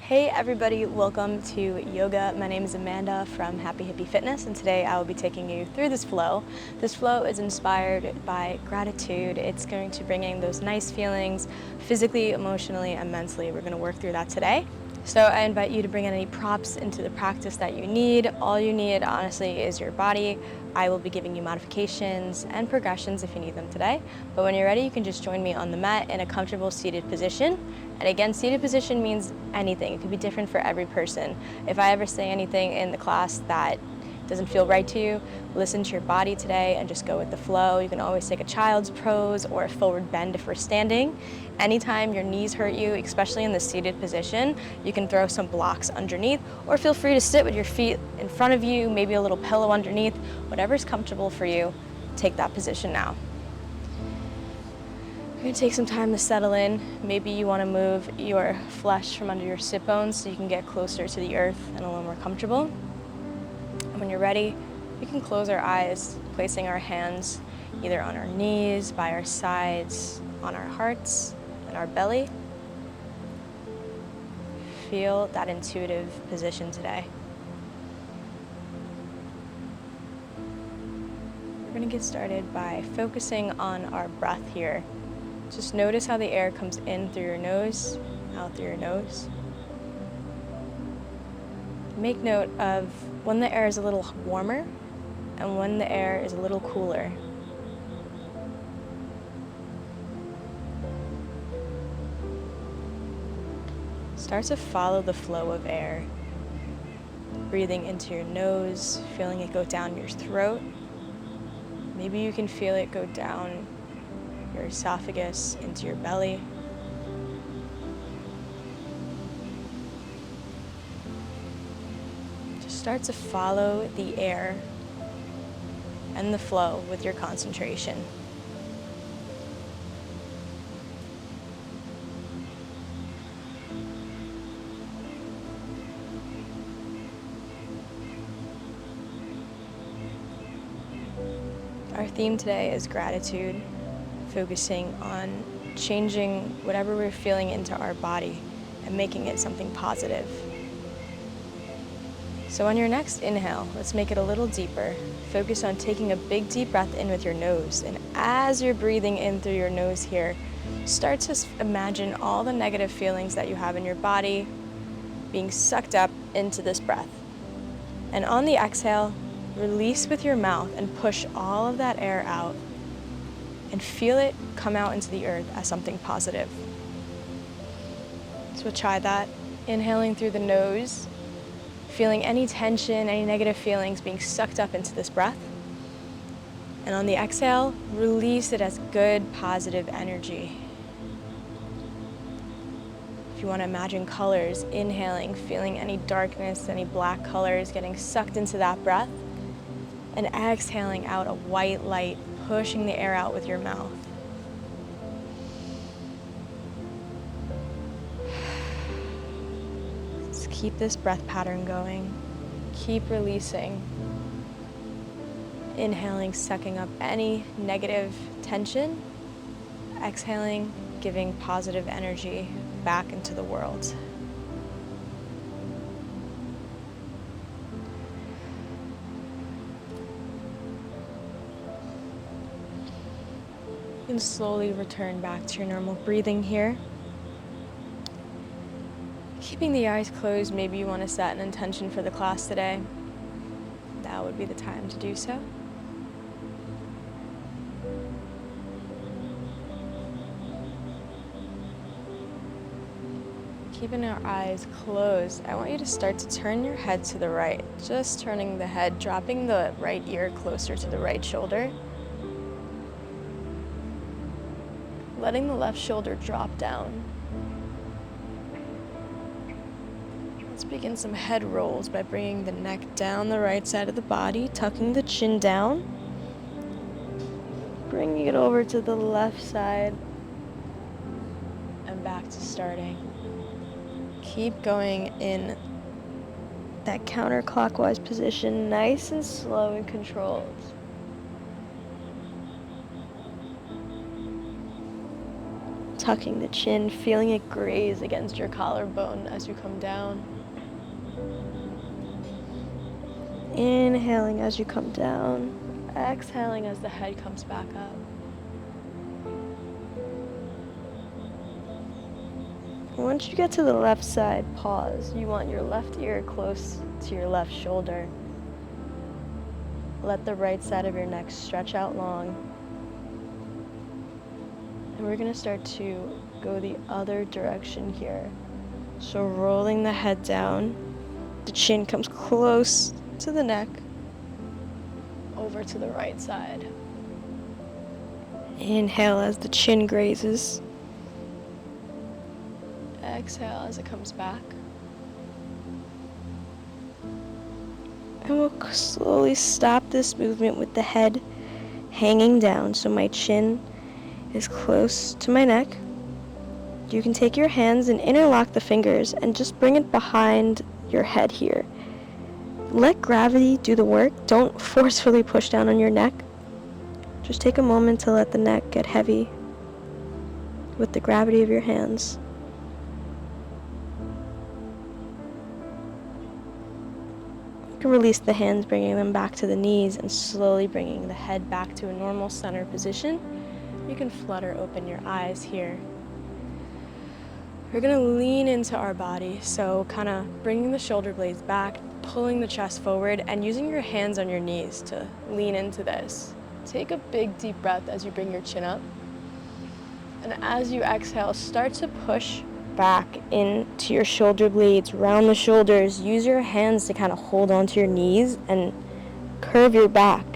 Hey everybody, welcome to yoga. My name is Amanda from Happy Hippie Fitness, and today I will be taking you through this flow. This flow is inspired by gratitude. It's going to bring in those nice feelings physically, emotionally, and mentally. We're going to work through that today. So I invite you to bring in any props into the practice that you need. All you need, honestly, is your body. I will be giving you modifications and progressions if you need them today. But when you're ready, you can just join me on the mat in a comfortable seated position. And again, seated position means anything. It could be different for every person. If I ever say anything in the class that doesn't feel right to you, listen to your body today and just go with the flow. You can always take a child's pose or a forward bend if we're standing. Anytime your knees hurt you, especially in the seated position, you can throw some blocks underneath, or feel free to sit with your feet in front of you, maybe a little pillow underneath. Whatever's comfortable for you, take that position now. You're going to take some time to settle in. Maybe you want to move your flesh from under your sit bones so you can get closer to the earth and a little more comfortable. And when you're ready, we can close our eyes, placing our hands either on our knees, by our sides, on our hearts, and our belly. Feel that intuitive position today. We're going to get started by focusing on our breath here. Just notice how the air comes in through your nose, out through your nose. Make note of when the air is a little warmer and when the air is a little cooler. Start to follow the flow of air. Breathing into your nose, feeling it go down your throat. Maybe you can feel it go down your esophagus into your belly. Just start to follow the air and the flow with your concentration. Our theme today is gratitude, focusing on changing whatever we're feeling into our body and making it something positive. So on your next inhale, let's make it a little deeper. Focus on taking a big deep breath in with your nose. And as you're breathing in through your nose here, start to imagine all the negative feelings that you have in your body being sucked up into this breath. And on the exhale, release with your mouth and push all of that air out and feel it come out into the earth as something positive. So try that. Inhaling through the nose, feeling any tension, any negative feelings being sucked up into this breath. And on the exhale, release it as good, positive energy. If you want to imagine colors, inhaling, feeling any darkness, any black colors getting sucked into that breath. And exhaling out a white light, pushing the air out with your mouth. Just keep this breath pattern going. Keep releasing. Inhaling, sucking up any negative tension. Exhaling, giving positive energy back into the world. You can slowly return back to your normal breathing here. Keeping the eyes closed, maybe you want to set an intention for the class today. That would be the time to do so. Keeping our eyes closed, I want you to start to turn your head to the right. Just turning the head, dropping the right ear closer to the right shoulder. Letting the left shoulder drop down. Let's begin some head rolls by bringing the neck down the right side of the body, tucking the chin down. Bringing it over to the left side and back to starting. Keep going in that counterclockwise position, nice and slow and controlled. tucking the chin, feeling it graze against your collarbone as you come down. Inhaling as you come down, exhaling as the head comes back up. Once you get to the left side, pause. You want your left ear close to your left shoulder. Let the right side of your neck stretch out long. And we're going to start to go the other direction here. So rolling the head down, the chin comes close to the neck, over to the right side. Inhale as the chin grazes. Exhale as it comes back. And we'll slowly stop this movement with the head hanging down so my chin is close to my neck. You can take your hands and interlock the fingers and just bring it behind your head here. Let gravity do the work. Don't forcefully push down on your neck. Just take a moment to let the neck get heavy with the gravity of your hands. You can release the hands, bringing them back to the knees and slowly bringing the head back to a normal center position. You can flutter open your eyes here. We're going to lean into our body, so kind of bringing the shoulder blades back, pulling the chest forward, and using your hands on your knees to lean into this. Take a big deep breath as you bring your chin up. And as you exhale, start to push back into your shoulder blades, round the shoulders. Use your hands to kind of hold onto your knees and curve your back.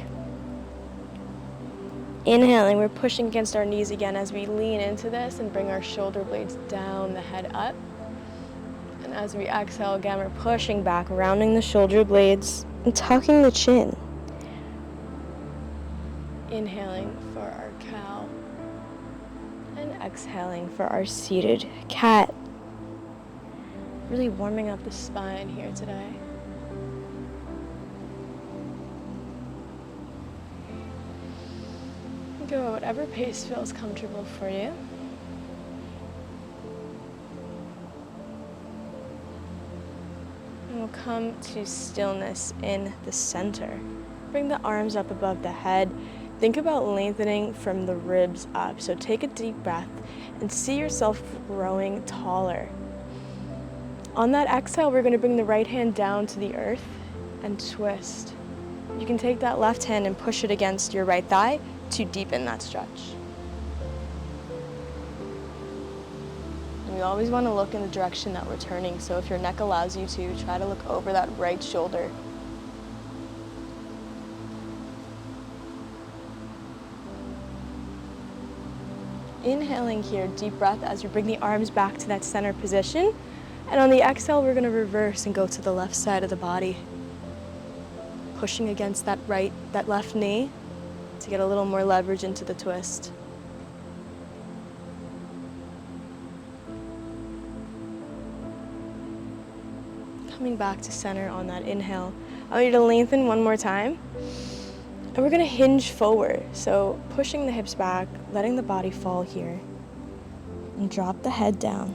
Inhaling, we're pushing against our knees again as we lean into this and bring our shoulder blades down, the head up. And as we exhale again, we're pushing back, rounding the shoulder blades and tucking the chin. Inhaling for our cow and exhaling for our seated cat. Really warming up the spine here today. Go at whatever pace feels comfortable for you. And we'll come to stillness in the center. Bring the arms up above the head. Think about lengthening from the ribs up. So take a deep breath and see yourself growing taller. On that exhale, we're going to bring the right hand down to the earth and twist. You can take that left hand and push it against your right thigh to deepen that stretch. And we always want to look in the direction that we're turning, so if your neck allows you to, try to look over that right shoulder. Inhaling here, deep breath as you bring the arms back to that center position. And on the exhale, we're going to reverse and go to the left side of the body. Pushing against that left knee to get a little more leverage into the twist. Coming back to center on that inhale. I want you to lengthen one more time. And we're going to hinge forward. So pushing the hips back, letting the body fall here. And drop the head down.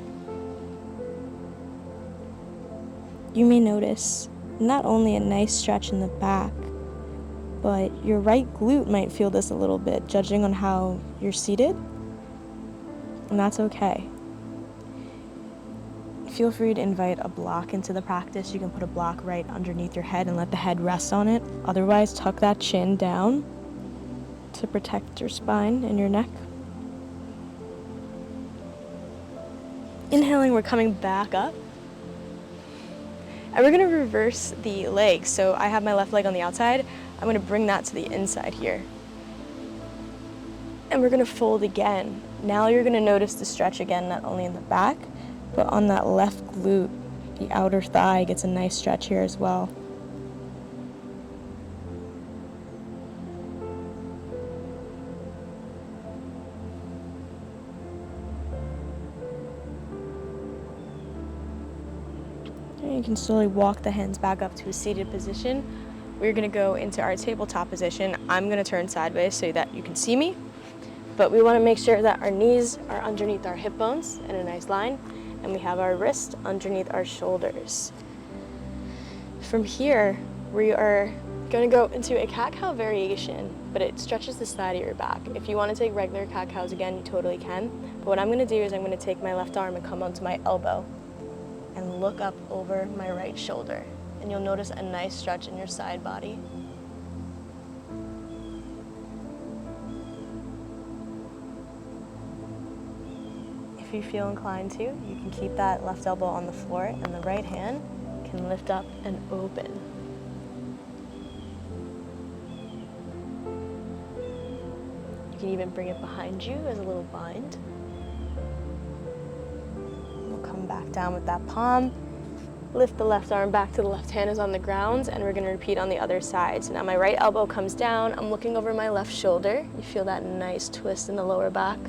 You may notice not only a nice stretch in the back, but your right glute might feel this a little bit, judging on how you're seated. And that's okay. Feel free to invite a block into the practice. You can put a block right underneath your head and let the head rest on it. Otherwise, tuck that chin down to protect your spine and your neck. Inhaling, we're coming back up. And we're going to reverse the legs. So I have my left leg on the outside. I'm going to bring that to the inside here. And we're going to fold again. Now you're going to notice the stretch again, not only in the back, but on that left glute. The outer thigh gets a nice stretch here as well. And you can slowly walk the hands back up to a seated position. We're going to go into our tabletop position. I'm going to turn sideways so that you can see me. But we want to make sure that our knees are underneath our hip bones in a nice line, and we have our wrist underneath our shoulders. From here, we are going to go into a cat-cow variation, but it stretches the side of your back. If you want to take regular cat-cows again, you totally can. But what I'm going to do is I'm going to take my left arm and come onto my elbow and look up over my right shoulder. And you'll notice a nice stretch in your side body. If you feel inclined to, you can keep that left elbow on the floor and the right hand can lift up and open. You can even bring it behind you as a little bind. We'll come back down with that palm. Lift the left arm back to the left hand is on the ground, and we're going to repeat on the other side. So now my right elbow comes down. I'm looking over my left shoulder. You feel that nice twist in the lower back.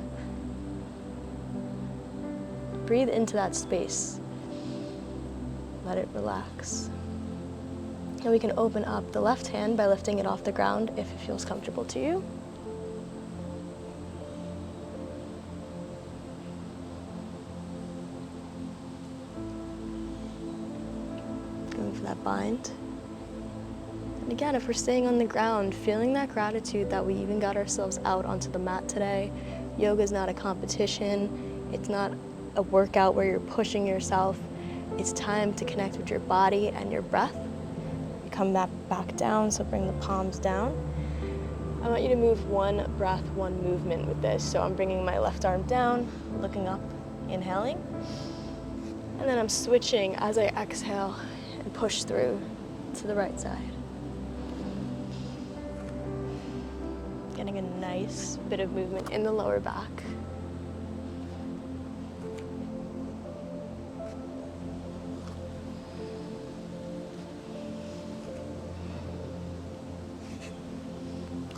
Breathe into that space. Let it relax. And we can open up the left hand by lifting it off the ground if it feels comfortable to you. Going for that bind. And again, if we're staying on the ground, feeling that gratitude that we even got ourselves out onto the mat today. Yoga is not a competition. It's not a workout where you're pushing yourself. It's time to connect with your body and your breath. You come back down, so bring the palms down. I want you to move one breath, one movement with this. So I'm bringing my left arm down, looking up, inhaling. And then I'm switching as I exhale and push through to the right side. Getting a nice bit of movement in the lower back.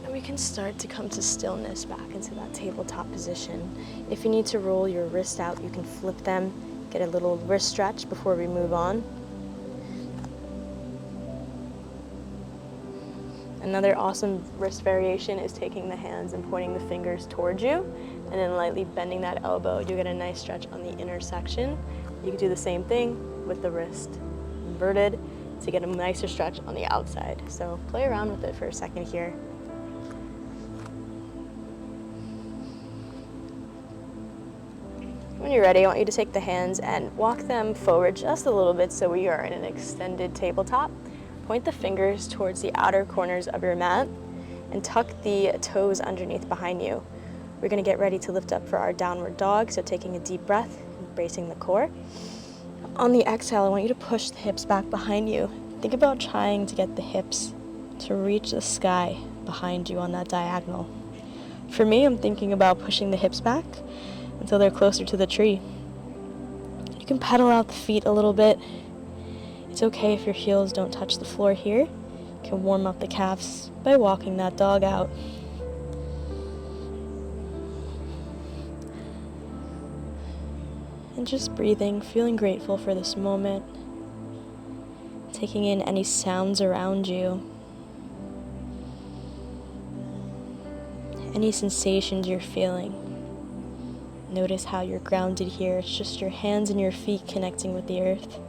We can start to come to stillness back into that tabletop position. If you need to roll your wrists out, you can flip them, get a little wrist stretch before we move on. Another awesome wrist variation is taking the hands and pointing the fingers towards you, and then lightly bending that elbow. You get a nice stretch on the intersection. You can do the same thing with the wrist inverted to get a nicer stretch on the outside. So play around with it for a second here. When you're ready, I want you to take the hands and walk them forward just a little bit so we are in an extended tabletop. Point the fingers towards the outer corners of your mat and tuck the toes underneath behind you. We're going to get ready to lift up for our downward dog, so taking a deep breath, bracing the core. On the exhale, I want you to push the hips back behind you. Think about trying to get the hips to reach the sky behind you on that diagonal. For me, I'm thinking about pushing the hips back until they're closer to the tree. You can pedal out the feet a little bit. It's okay if your heels don't touch the floor here. You can warm up the calves by walking that dog out. And just breathing, feeling grateful for this moment. Taking in any sounds around you. Any sensations you're feeling. Notice how you're grounded here. It's just your hands and your feet connecting with the earth.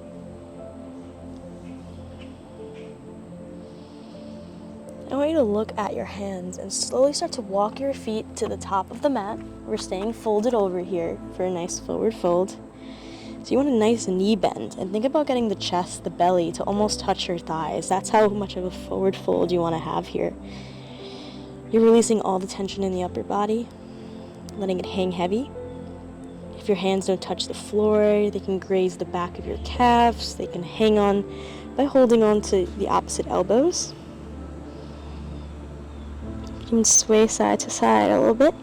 I want you to look at your hands and slowly start to walk your feet to the top of the mat. We're staying folded over here for a nice forward fold. So you want a nice knee bend, and think about getting the chest, the belly to almost touch your thighs. That's how much of a forward fold you want to have here. You're releasing all the tension in the upper body, letting it hang heavy. If your hands don't touch the floor, they can graze the back of your calves. They can hang on by holding on to the opposite elbows. You can sway side to side a little bit.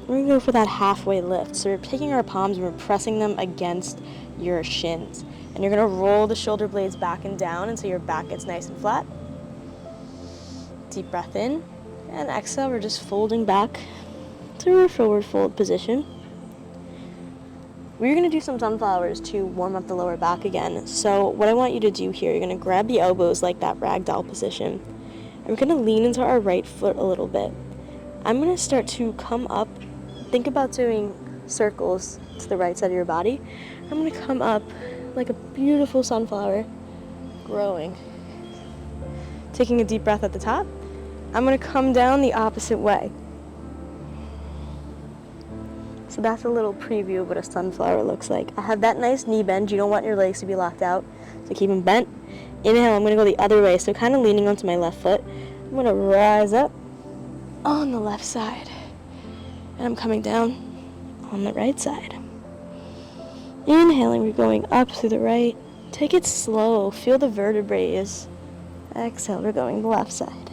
We're going to go for that halfway lift. So we're taking our palms and we're pressing them against your shins. And you're going to roll the shoulder blades back and down until your back gets nice and flat. Deep breath in. And exhale, we're just folding back to our forward fold position. We're going to do some sunflowers to warm up the lower back again. So what I want you to do here, you're going to grab the elbows like that ragdoll position. we're going to lean into our right foot a little bit. I'm going to start to come up. Think about doing circles to the right side of your body. I'm going to come up like a beautiful sunflower, growing. Taking a deep breath at the top. I'm going to come down the opposite way. So that's a little preview of what a sunflower looks like. I have that nice knee bend. You don't want your legs to be locked out, so keep them bent. Inhale, I'm going to go the other way, so kind of leaning onto my left foot. I'm going to rise up on the left side, and I'm coming down on the right side. Inhaling, we're going up through the right. Take it slow. Feel the vertebrae. Exhale, we're going the left side.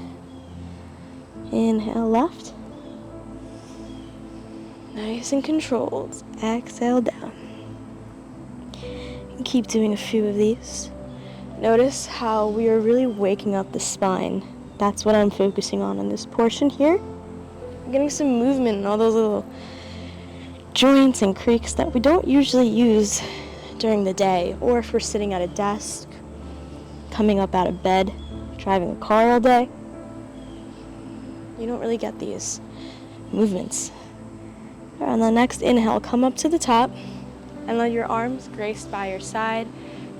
Inhale, left. Nice and controlled. Exhale down. And keep doing a few of these. Notice how we are really waking up the spine. That's what I'm focusing on in this portion here. I'm getting some movement in all those little joints and creaks that we don't usually use during the day, or if we're sitting at a desk, coming up out of bed, driving a car all day. You don't really get these movements. On the next inhale, come up to the top and let your arms grace by your side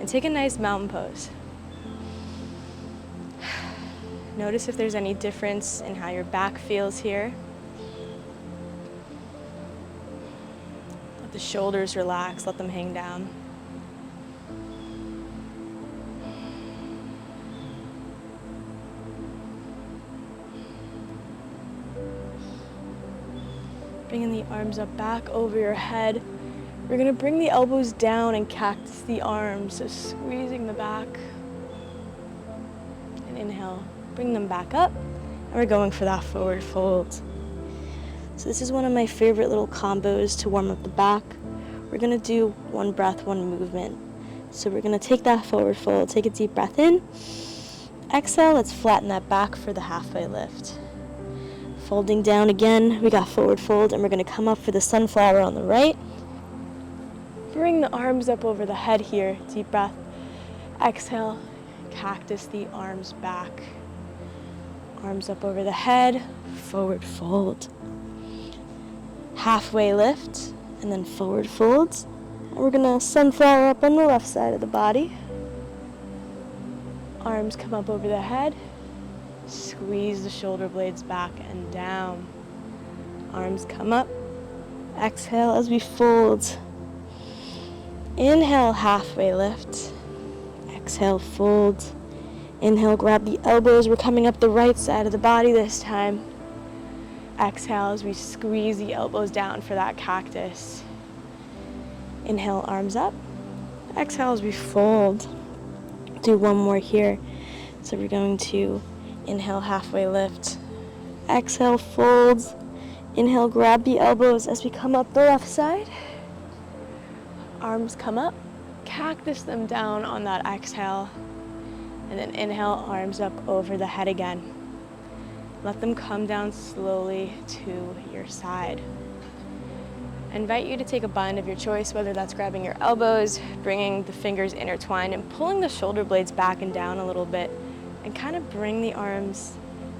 and take a nice mountain pose. Notice if there's any difference in how your back feels here. Let the shoulders relax, let them hang down. Bringing the arms up back over your head. We're going to bring the elbows down and cactus the arms, so squeezing the back. And inhale, bring them back up. And we're going for that forward fold. So this is one of my favorite little combos to warm up the back. We're going to do one breath, one movement. So we're going to take that forward fold, take a deep breath in. Exhale, let's flatten that back for the halfway lift. Folding down again, we got forward fold, and we're going to come up for the sunflower on the right. Bring the arms up over the head here, deep breath. Exhale, cactus the arms back. Arms up over the head, forward fold. Halfway lift, and then forward folds. And we're going to sunflower up on the left side of the body. Arms come up over the head. Squeeze the shoulder blades back and down. Arms come up. Exhale as we fold. Inhale, halfway lift. Exhale, fold. Inhale, grab the elbows. We're coming up the right side of the body this time. Exhale as we squeeze the elbows down for that cactus. Inhale, arms up. Exhale as we fold. Do one more here. So we're going to inhale, halfway lift. Exhale, folds. Inhale, grab the elbows as we come up the left side. Arms come up. Cactus them down on that exhale. And then inhale, arms up over the head again. Let them come down slowly to your side. I invite you to take a bind of your choice, whether that's grabbing your elbows, bringing the fingers intertwined, and pulling the shoulder blades back and down a little bit. And kind of bring the arms,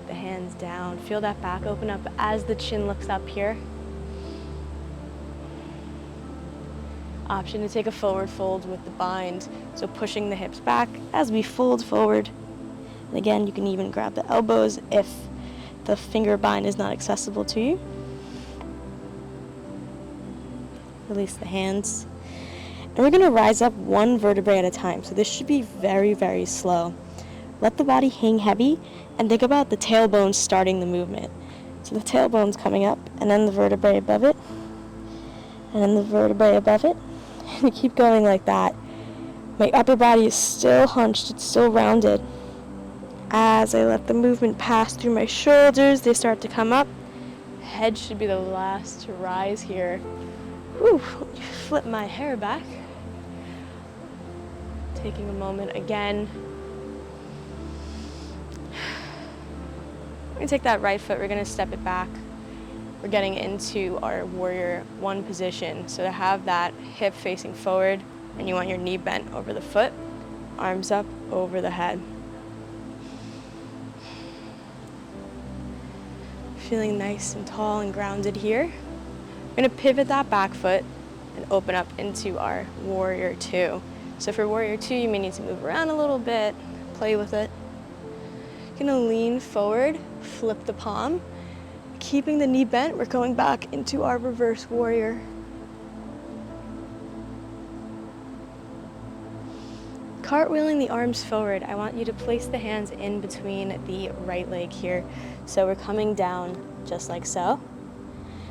the hands down. Feel that back open up as the chin looks up here. Option to take a forward fold with the bind. So pushing the hips back as we fold forward. And again, you can even grab the elbows if the finger bind is not accessible to you. Release the hands. And we're going to rise up one vertebrae at a time. So this should be very, very slow. Let the body hang heavy and think about the tailbone starting the movement. So the tailbone's coming up, and then the vertebrae above it, and then the vertebrae above it. And we keep going like that. My upper body is still hunched, it's still rounded. As I let the movement pass through my shoulders, they start to come up. Head should be the last to rise here. Whew, flip my hair back. Taking a moment again. We're going to take that right foot, we're going to step it back. We're getting into our warrior one position. So to have that hip facing forward, and you want your knee bent over the foot, arms up over the head. Feeling nice and tall and grounded here. We're going to pivot that back foot and open up into our warrior two. So for warrior two, you may need to move around a little bit, play with it. You're going to lean forward, flip the palm. Keeping the knee bent, we're going back into our reverse warrior. Cartwheeling the arms forward, I want you to place the hands in between the right leg here. So we're coming down just like so.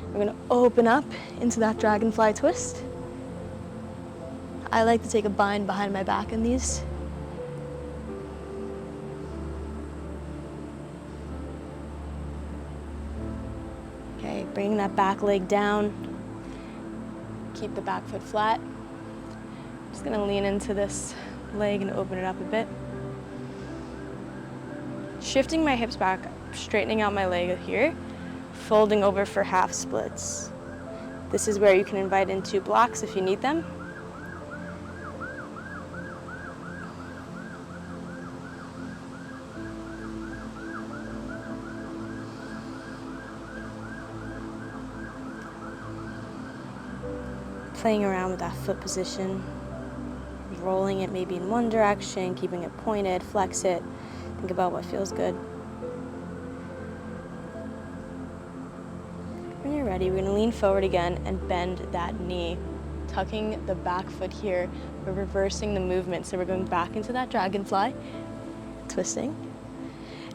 We're gonna open up into that dragonfly twist. I like to take a bind behind my back in these. Okay, bringing that back leg down. Keep the back foot flat. Just gonna lean into this leg and open it up a bit. Shifting my hips back, straightening out my leg here, folding over for half splits. This is where you can invite in two blocks if you need them. Playing around with that foot position, rolling it maybe in one direction, keeping it pointed, flex it. Think about what feels good. When you're ready, we're going to lean forward again and bend that knee. Tucking the back foot here, we're reversing the movement. So we're going back into that dragonfly, twisting.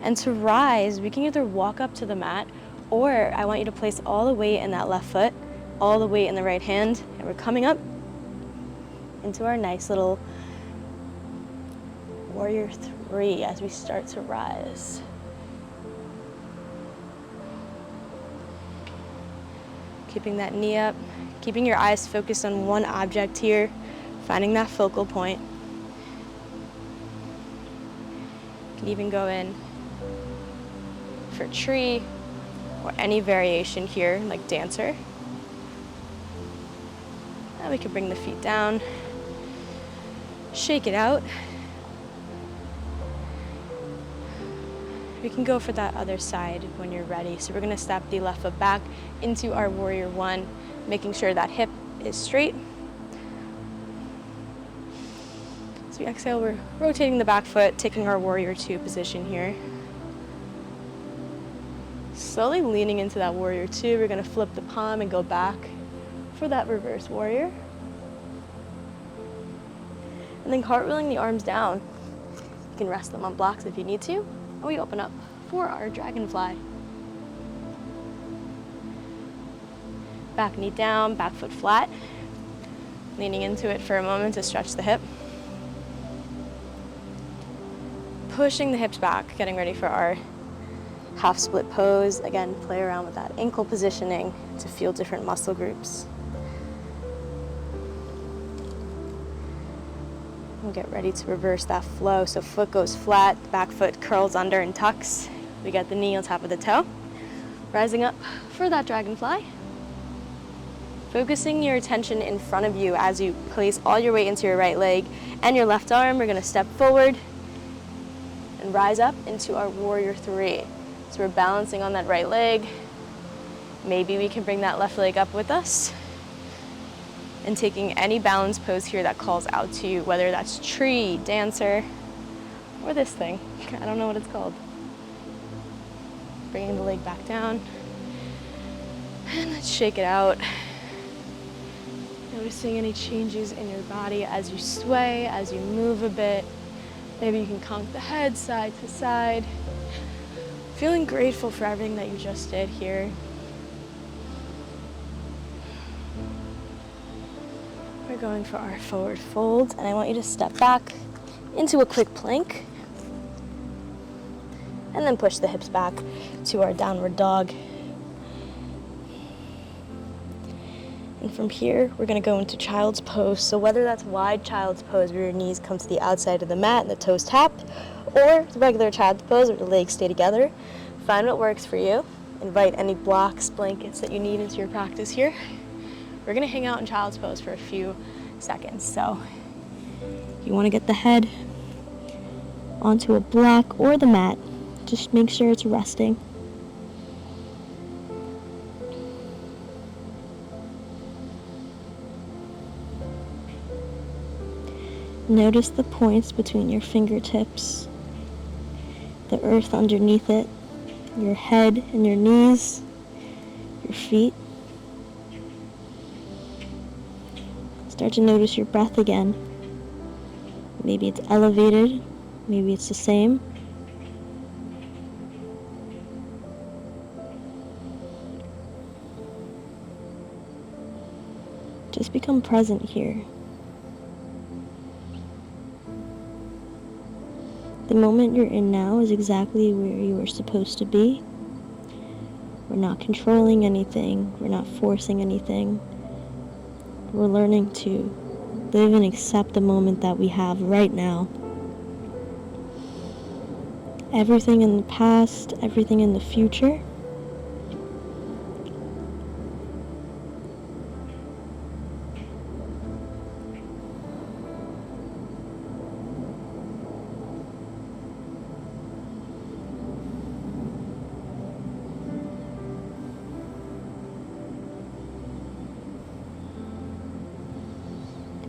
And to rise, we can either walk up to the mat, or I want you to place all the weight in that left foot, all the weight in the right hand, and we're coming up into our nice little warrior three as we start to rise. Keeping that knee up, keeping your eyes focused on one object here, finding that focal point. You can even go in for tree or any variation here, like dancer. Now we can bring the feet down, shake it out. We can go for that other side when you're ready. So we're gonna step the left foot back into our warrior one, making sure that hip is straight. So we exhale, we're rotating the back foot, taking our warrior two position here. Slowly leaning into that warrior two, we're gonna flip the palm and go back for that reverse warrior. And then cartwheeling the arms down. You can rest them on blocks if you need to. And we open up for our dragonfly. Back knee down, back foot flat. Leaning into it for a moment to stretch the hip. Pushing the hips back, getting ready for our half split pose. Again, play around with that ankle positioning to feel different muscle groups. We'll get ready to reverse that flow. So foot goes flat, back foot curls under and tucks. We get the knee on top of the toe. Rising up for that dragonfly. Focusing your attention in front of you as you place all your weight into your right leg and your left arm. We're gonna step forward and rise up into our warrior three. So we're balancing on that right leg. Maybe we can bring that left leg up with us. And taking any balance pose here that calls out to you, whether that's tree, dancer, or this thing. I don't know what it's called. Bringing the leg back down. And let's shake it out. Noticing any changes in your body as you sway, as you move a bit. Maybe you can conk the head side to side. Feeling grateful for everything that you just did here. We're going for our forward fold, and I want you to step back into a quick plank, and then push the hips back to our downward dog. And from here, we're gonna go into child's pose. So whether that's wide child's pose where your knees come to the outside of the mat and the toes tap, or the regular child's pose where the legs stay together, find what works for you. Invite any blocks, blankets that you need into your practice here. We're gonna hang out in child's pose for a few seconds. So you wanna get the head onto a block or the mat. Just make sure it's resting. Notice the points between your fingertips, the earth underneath it, your head and your knees, your feet. Start to notice your breath again. Maybe it's elevated, maybe it's the same. Just become present here. The moment you're in now is exactly where you are supposed to be. We're not controlling anything. We're not forcing anything. We're learning to live and accept the moment that we have right now. Everything in the past, everything in the future,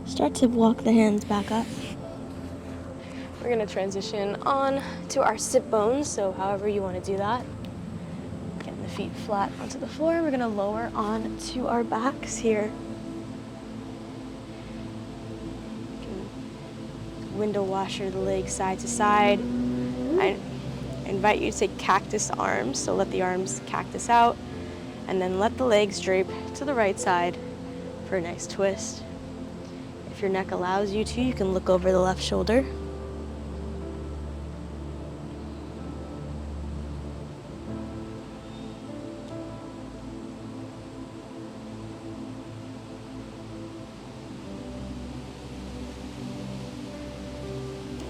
start to walk the hands back up. We're going to transition on to our sit bones, so however you want to do that. Getting the feet flat onto the floor. We're going to lower on to our backs here. Window washer the legs side to side. I invite you to take cactus arms, so let the arms cactus out, and then let the legs drape to the right side for a nice twist. If your neck allows you to, you can look over the left shoulder.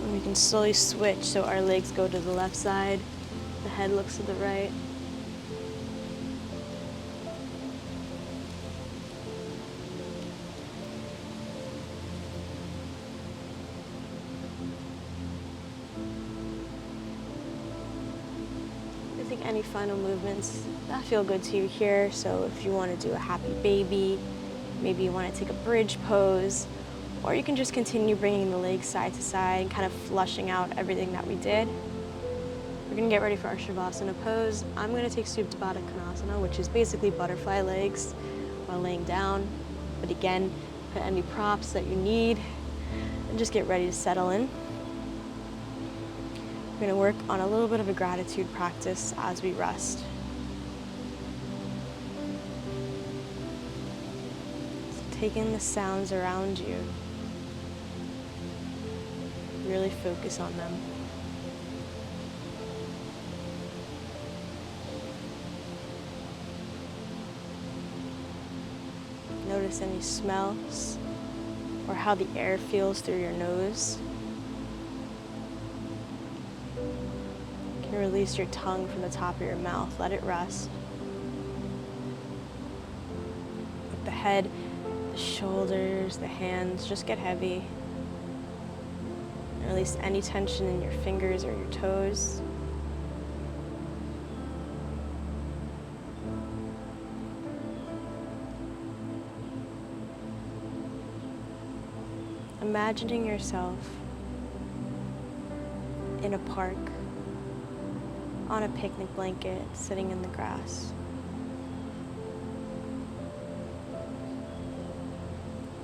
And we can slowly switch, so our legs go to the left side, the head looks to the right. I think any final movements that feel good to you here. So if you want to do a happy baby, maybe you want to take a bridge pose, or you can just continue bringing the legs side to side and kind of flushing out everything that we did. We're going to get ready for our Shavasana pose. I'm going to take Supta Baddha Konasana, which is basically butterfly legs while laying down. But again, put any props that you need and just get ready to settle in. We're going to work on a little bit of a gratitude practice as we rest. So take in the sounds around you. Really focus on them. Notice any smells or how the air feels through your nose. You can release your tongue from the top of your mouth. Let it rest. Let the head, the shoulders, the hands just get heavy. And release any tension in your fingers or your toes. Imagining yourself in a park, on a picnic blanket, sitting in the grass.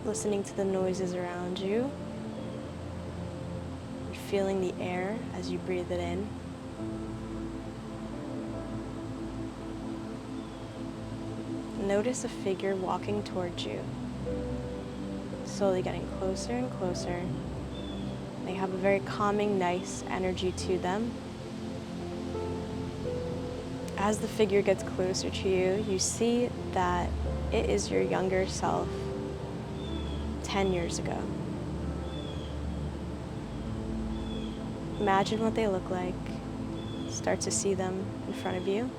Listening to the noises around you, feeling the air as you breathe it in. Notice a figure walking towards you, slowly getting closer and closer. They have a very calming, nice energy to them. As the figure gets closer to you, you see that it is your younger self 10 years ago. Imagine what they look like. Start to see them in front of you.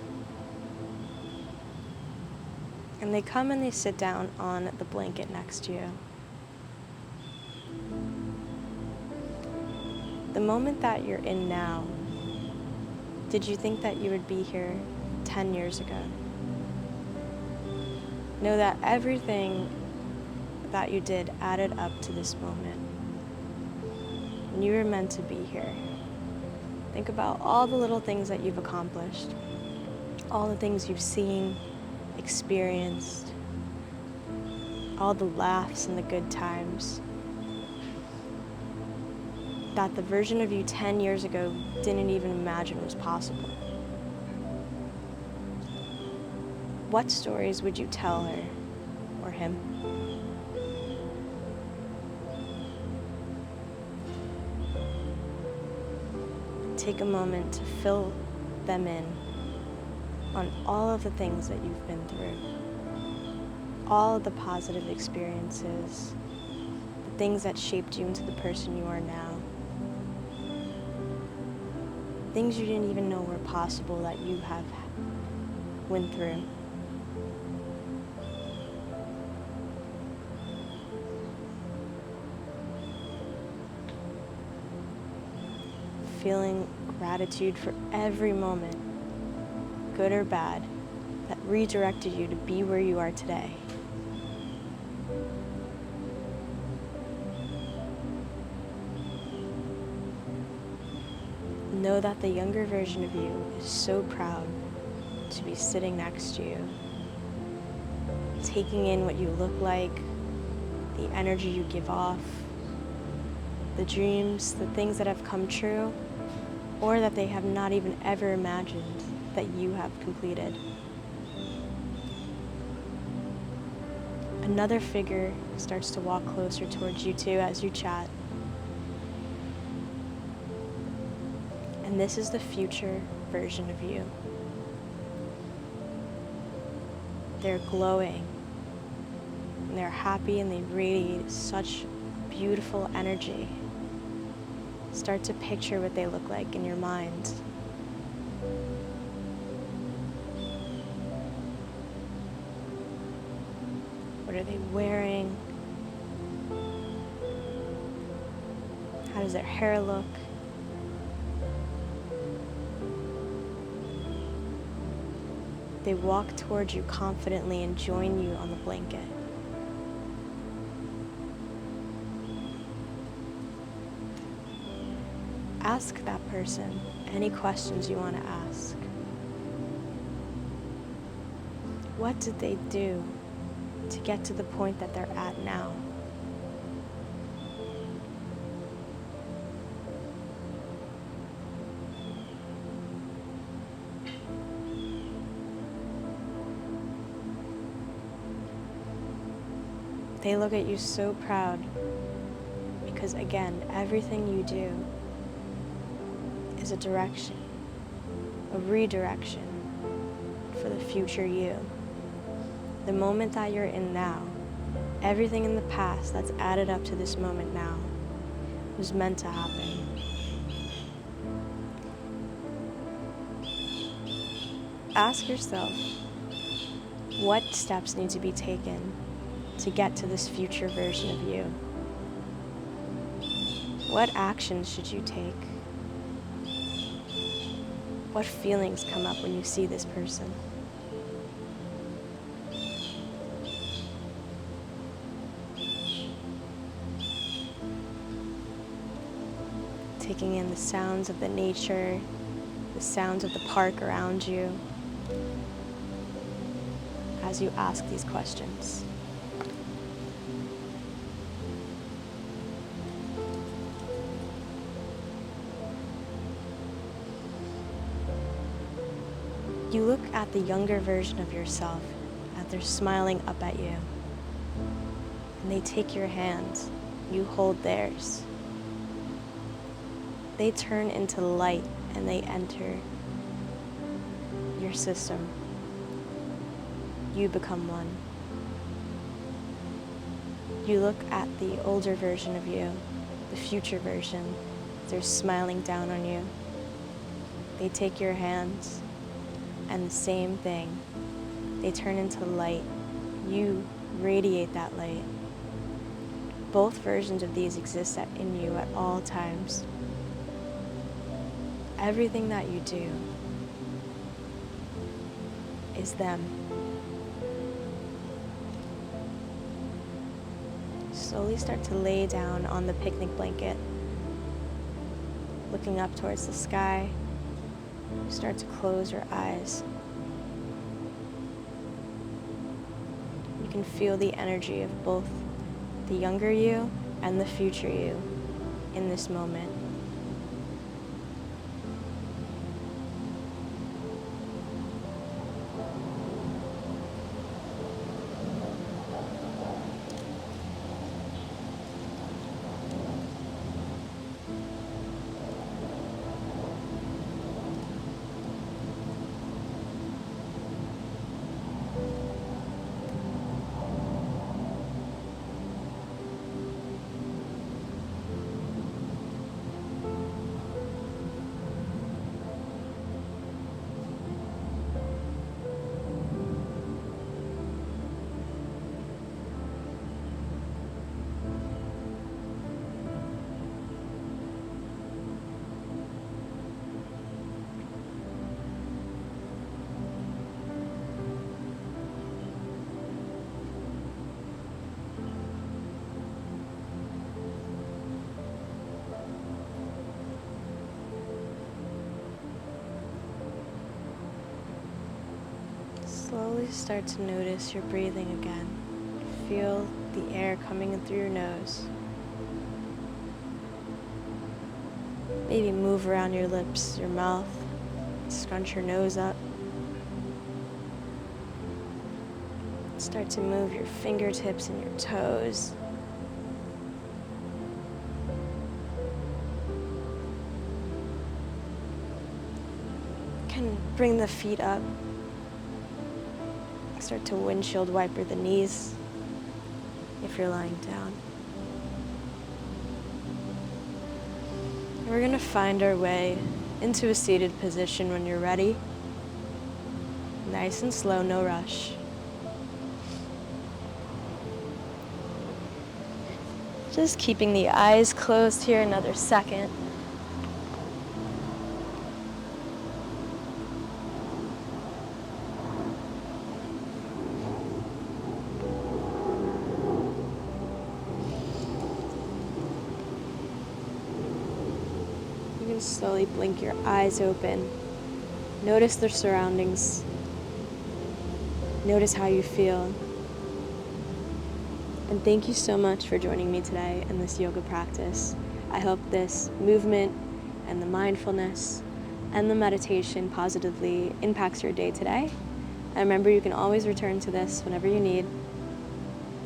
And they come and they sit down on the blanket next to you. The moment that you're in now, did you think that you would be here 10 years ago? Know that everything that you did added up to this moment. when you were meant to be here. Think about all the little things that you've accomplished, all the things you've seen, experienced, all the laughs and the good times that the version of you 10 years ago didn't even imagine was possible. What stories would you tell her or him? Take a moment to fill them in on all of the things that you've been through, all of the positive experiences, the things that shaped you into the person you are now, things you didn't even know were possible that you have went through. Feeling gratitude for every moment, good or bad, that redirected you to be where you are today. Know that the younger version of you is so proud to be sitting next to you, taking in what you look like, the energy you give off, the dreams, the things that have come true, or that they have not even ever imagined that you have completed. Another figure starts to walk closer towards you too as you chat. And this is the future version of you. They're glowing, and they're happy, and they radiate such beautiful energy. Start to picture what they look like in your mind. What are they wearing? How does their hair look? They walk towards you confidently and join you on the blanket. Ask that person any questions you want to ask. What did they do to get to the point that they're at now? They look at you so proud because, again, everything you do is a direction, a redirection for the future you. The moment that you're in now, everything in the past that's added up to this moment now was meant to happen. Ask yourself, what steps need to be taken to get to this future version of you? What actions should you take? What feelings come up when you see this person? Taking in the sounds of the nature, the sounds of the park around you, as you ask these questions. You look at the younger version of yourself, and they're smiling up at you. And they take your hand, you hold theirs. They turn into light and they enter your system. You become one. You look at the older version of you, the future version. They're smiling down on you. They take your hands, and the same thing. They turn into light. You radiate that light. Both versions of these exist in you at all times. Everything that you do is them. Slowly start to lay down on the picnic blanket looking up towards the sky. You start to close your eyes. You can feel the energy of both the younger you and the future you in this moment. Slowly start to notice your breathing again. Feel the air coming in through your nose. Maybe move around your lips, your mouth, scrunch your nose up. Start to move your fingertips and your toes. You can bring the feet up. Start to windshield wiper the knees if you're lying down. We're going to find our way into a seated position when you're ready. Nice and slow, no rush. Just keeping the eyes closed here another second. You can slowly blink your eyes open. Notice the surroundings. Notice how you feel. And thank you so much for joining me today in this yoga practice. I hope this movement and the mindfulness and the meditation positively impacts your day today. And remember, you can always return to this whenever you need,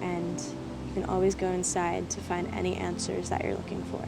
and you can always go inside to find any answers that you're looking for.